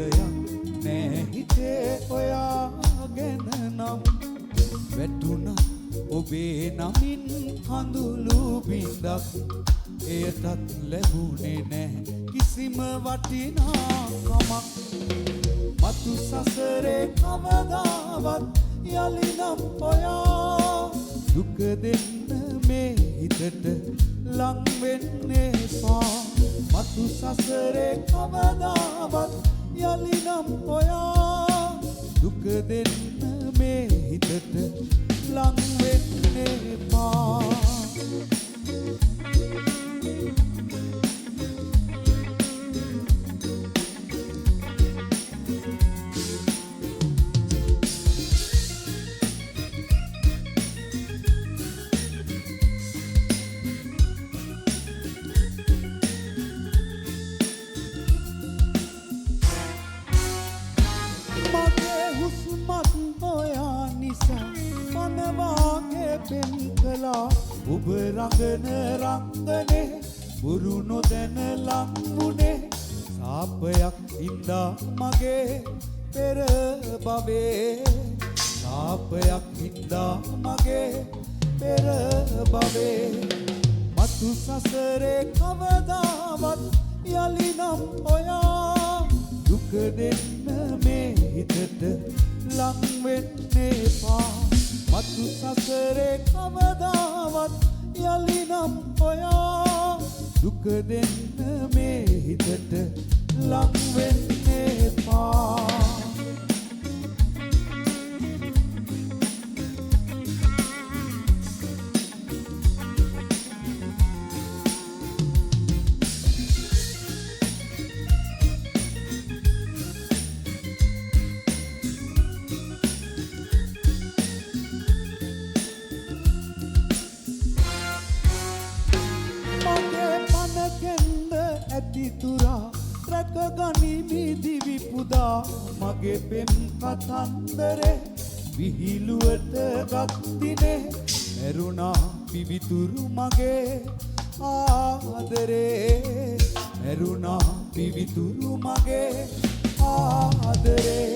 වෛරයක් නෑ හිතේ ඔයාගෙන නම් වැටුණා ඔබේ නමින් කඳුළු බින්දක් එයටත් ලැබුණේ නෑ කිසිම වටිනාකමක් මතු සසරේ කවදාවත් යලිනම් ඔයා දුක දෙන්න මේ හිතට ලං වෙන්න එපා මතු සසරේ කවදාවත් යලිනම් ඔයා දුක දෙන්න මේ හිතට ලං වෙන්න එපා ඔබ රඟන රංගනේ බුරු නොදැන ලංගුනේ සාපයක් ඉඳා මගේ පෙර බවේ සාපයක් ඉඳා මගේ පෙර බවේ මතු සසරේ කවදාවත් යලිනම් ඔයා දුක දෙන්න මේ හිතට ලං වෙන්න එපා මතු සසරේ කවදාවත් යලිනම් ඔයා දුක දෙන්න මේ හිතට ලං වෙන්න එපා ඇතිතුරා රැකගනිමි දිවි පුදා මගේ පෙම් කතන්දරේ විහිළුවට ගත්තිනේ මැරුණා පිවිතුරු මගේ ආදරේ මැරුණා පිවිතුරු මගේ ආදරේ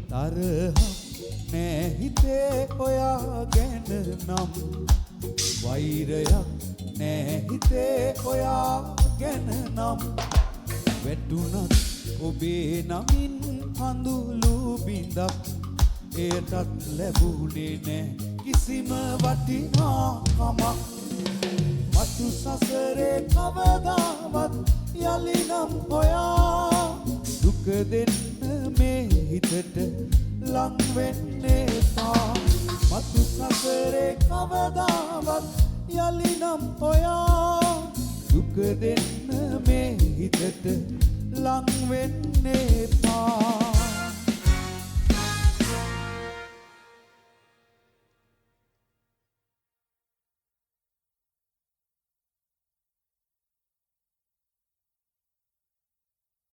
තරහ නෑ හිතේ ඔයා ගැන නම් වෛරයක් නෑ හිතේ ඔයා ගැන නම් වැටුණත් ඔබේ නමින් කඳුළු බින්දක් එයටත් ලැබුණේ නෑ කිසිම වටිනාකමක් මතු සසරේ කවදාවත් යලිනම් ඔයා දුක දෙන්න මේ හිතට ලං වෙන්න එපා මතු සසරේ කවදාවත් යලිනම් ඔයා දුක දෙන්න මේ හිතට ලං වෙන්න එපා